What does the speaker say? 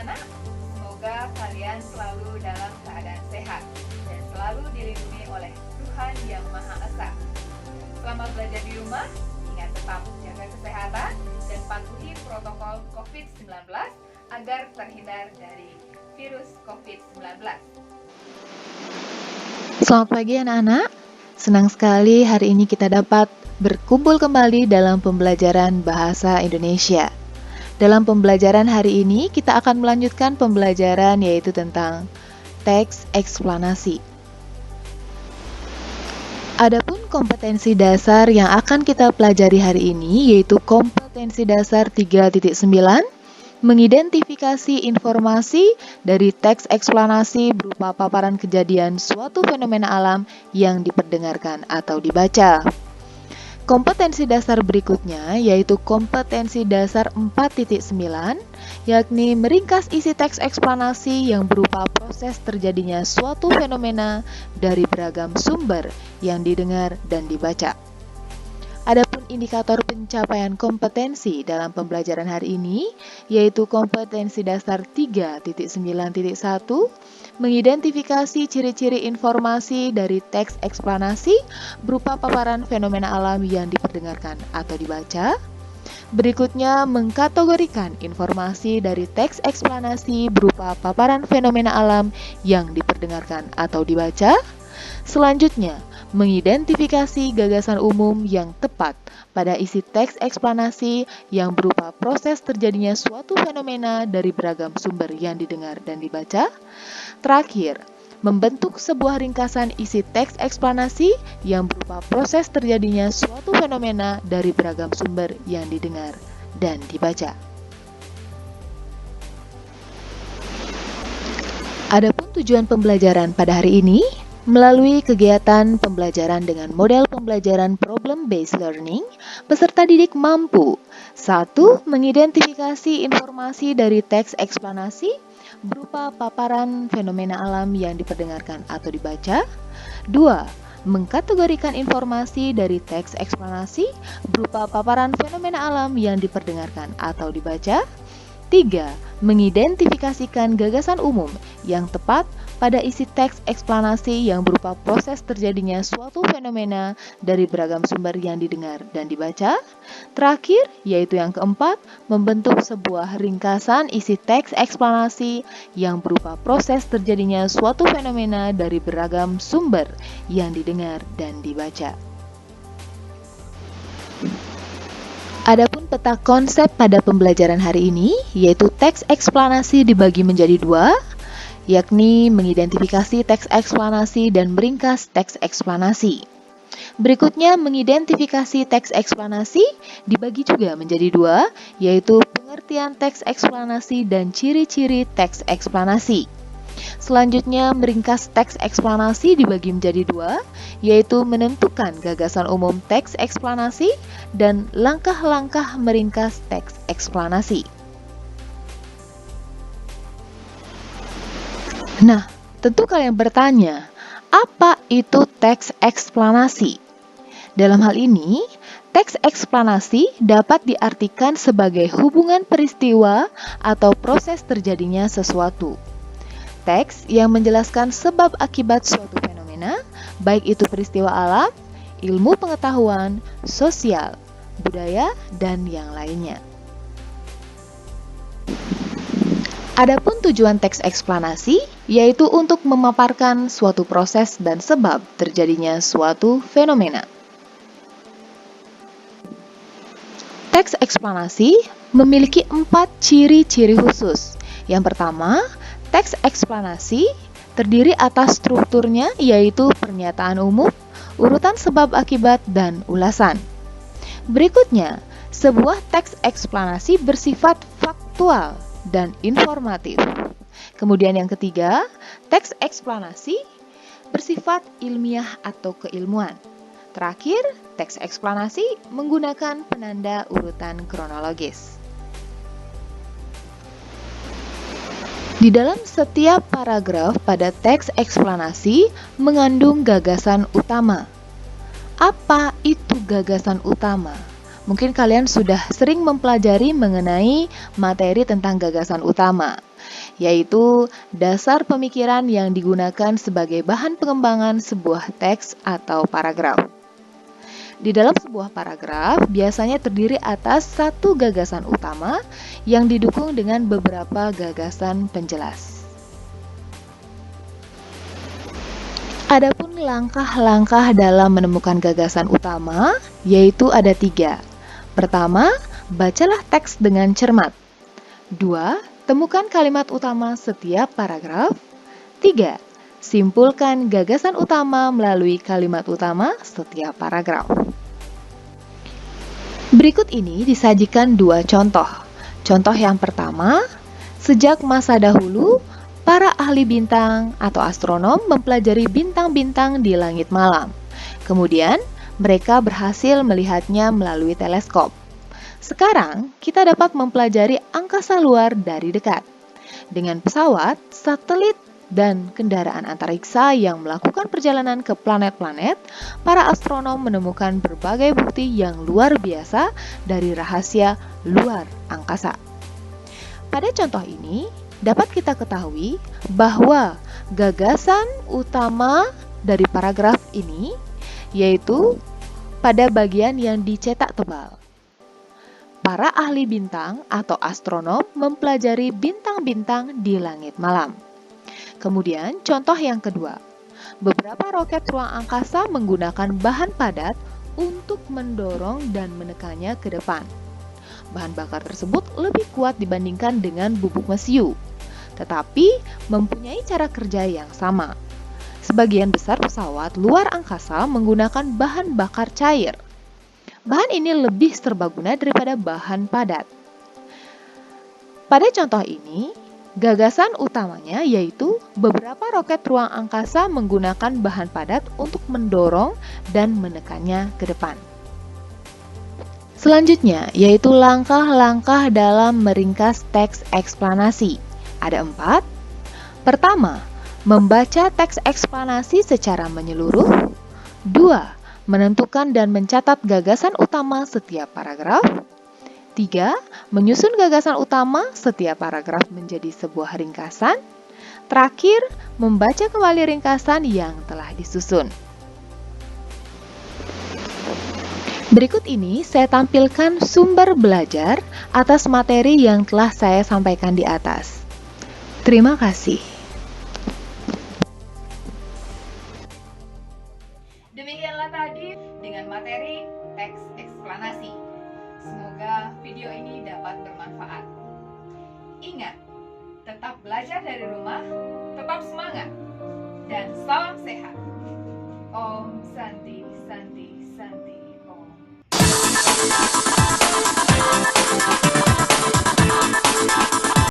anak-anak. Semoga kalian selalu dalam keadaan sehat dan selalu dilindungi oleh Tuhan Yang Maha Esa. Selama belajar di rumah, ingat tetap jaga kesehatan dan patuhi protokol COVID-19 agar terhindar dari virus COVID-19. Selamat pagi anak-anak. Senang sekali hari ini kita dapat berkumpul kembali dalam pembelajaran Bahasa Indonesia. Dalam pembelajaran hari ini kita akan melanjutkan pembelajaran yaitu tentang teks eksplanasi. Adapun kompetensi dasar yang akan kita pelajari hari ini yaitu kompetensi dasar 3.9, mengidentifikasi informasi dari teks eksplanasi berupa paparan kejadian suatu fenomena alam yang diperdengarkan atau dibaca. Kompetensi dasar berikutnya yaitu kompetensi dasar 4.9, yakni meringkas isi teks eksplanasi yang berupa proses terjadinya suatu fenomena dari beragam sumber yang didengar dan dibaca. Adapun indikator pencapaian kompetensi dalam pembelajaran hari ini yaitu kompetensi dasar 3.9.1, mengidentifikasi ciri-ciri informasi dari teks eksplanasi berupa paparan fenomena alam yang diperdengarkan atau dibaca. Berikutnya, mengkategorikan informasi dari teks eksplanasi berupa paparan fenomena alam yang diperdengarkan atau dibaca. Selanjutnya, mengidentifikasi gagasan umum yang tepat pada isi teks eksplanasi yang berupa proses terjadinya suatu fenomena dari beragam sumber yang didengar dan dibaca. Terakhir, membentuk sebuah ringkasan isi teks eksplanasi yang berupa proses terjadinya suatu fenomena dari beragam sumber yang didengar dan dibaca. Adapun tujuan pembelajaran pada hari ini, melalui kegiatan pembelajaran dengan model pembelajaran problem-based learning, peserta didik mampu 1. Mengidentifikasi informasi dari teks eksplanasi berupa paparan fenomena alam yang diperdengarkan atau dibaca. 2. Mengkategorikan informasi dari teks eksplanasi berupa paparan fenomena alam yang diperdengarkan atau dibaca. 3. Mengidentifikasikan gagasan umum yang tepat pada isi teks eksplanasi yang berupa proses terjadinya suatu fenomena dari beragam sumber yang didengar dan dibaca. Terakhir, yaitu yang keempat, membentuk sebuah ringkasan isi teks eksplanasi yang berupa proses terjadinya suatu fenomena dari beragam sumber yang didengar dan dibaca. Adapun peta konsep pada pembelajaran hari ini, yaitu teks eksplanasi dibagi menjadi dua, yakni mengidentifikasi teks eksplanasi dan meringkas teks eksplanasi. Berikutnya, mengidentifikasi teks eksplanasi dibagi juga menjadi dua, yaitu pengertian teks eksplanasi dan ciri-ciri teks eksplanasi. Selanjutnya, meringkas teks eksplanasi dibagi menjadi dua, yaitu menentukan gagasan umum teks eksplanasi dan langkah-langkah meringkas teks eksplanasi. Nah, tentu kalian bertanya, apa itu teks eksplanasi? Dalam hal ini, teks eksplanasi dapat diartikan sebagai hubungan peristiwa atau proses terjadinya sesuatu. Teks yang menjelaskan sebab akibat suatu fenomena, baik itu peristiwa alam, ilmu pengetahuan, sosial, budaya, dan yang lainnya. Adapun tujuan teks eksplanasi yaitu untuk memaparkan suatu proses dan sebab terjadinya suatu fenomena. Teks eksplanasi memiliki 4 ciri-ciri khusus. Yang pertama, teks eksplanasi terdiri atas strukturnya yaitu pernyataan umum, urutan sebab akibat, dan ulasan. Berikutnya, sebuah teks eksplanasi bersifat faktual dan informatif. Kemudian yang ketiga, teks eksplanasi bersifat ilmiah atau keilmuan. Terakhir, teks eksplanasi menggunakan penanda urutan kronologis. Di dalam setiap paragraf pada teks eksplanasi mengandung gagasan utama. Apa itu gagasan utama? mungkin kalian sudah sering mempelajari mengenai materi tentang gagasan utama, yaitu dasar pemikiran yang digunakan sebagai bahan pengembangan sebuah teks atau paragraf. Di dalam sebuah paragraf biasanya terdiri atas satu gagasan utama yang didukung dengan beberapa gagasan penjelas. Adapun langkah-langkah dalam menemukan gagasan utama, yaitu ada 3. Pertama, bacalah teks dengan cermat. 2. Temukan kalimat utama setiap paragraf. 3. Simpulkan gagasan utama melalui kalimat utama setiap paragraf. Berikut ini disajikan 2 contoh. Contoh yang pertama, sejak masa dahulu, para ahli bintang atau astronom mempelajari bintang-bintang di langit malam. Kemudian, mereka berhasil melihatnya melalui teleskop. Sekarang, kita dapat mempelajari angkasa luar dari dekat. Dengan pesawat, satelit, dan kendaraan antariksa yang melakukan perjalanan ke planet-planet, para astronom menemukan berbagai bukti yang luar biasa dari rahasia luar angkasa. Pada contoh ini, dapat kita ketahui bahwa gagasan utama dari paragraf ini yaitu pada bagian yang dicetak tebal. Para ahli bintang atau astronom mempelajari bintang-bintang di langit malam. Kemudian, contoh yang kedua, beberapa roket ruang angkasa menggunakan bahan padat untuk mendorong dan menekannya ke depan. Bahan bakar tersebut lebih kuat dibandingkan dengan bubuk mesiu, tetapi mempunyai cara kerja yang sama. Sebagian besar pesawat luar angkasa menggunakan bahan bakar cair. Bahan ini lebih serbaguna daripada bahan padat. Pada contoh ini, gagasan utamanya yaitu beberapa roket ruang angkasa menggunakan bahan padat untuk mendorong dan menekannya ke depan. Selanjutnya, yaitu langkah-langkah dalam meringkas teks eksplanasi. Ada 4. Pertama, membaca teks eksplanasi secara menyeluruh. 2. Menentukan dan mencatat gagasan utama setiap paragraf. 3. Menyusun gagasan utama setiap paragraf menjadi sebuah ringkasan. Terakhir, membaca kembali ringkasan yang telah disusun. Berikut ini saya tampilkan sumber belajar atas materi yang telah saya sampaikan di atas. Terima kasih. Demikianlah tadi dengan materi teks eksplanasi. Semoga video ini dapat bermanfaat. Ingat, tetap belajar dari rumah, tetap semangat, dan salam sehat. Om Santi.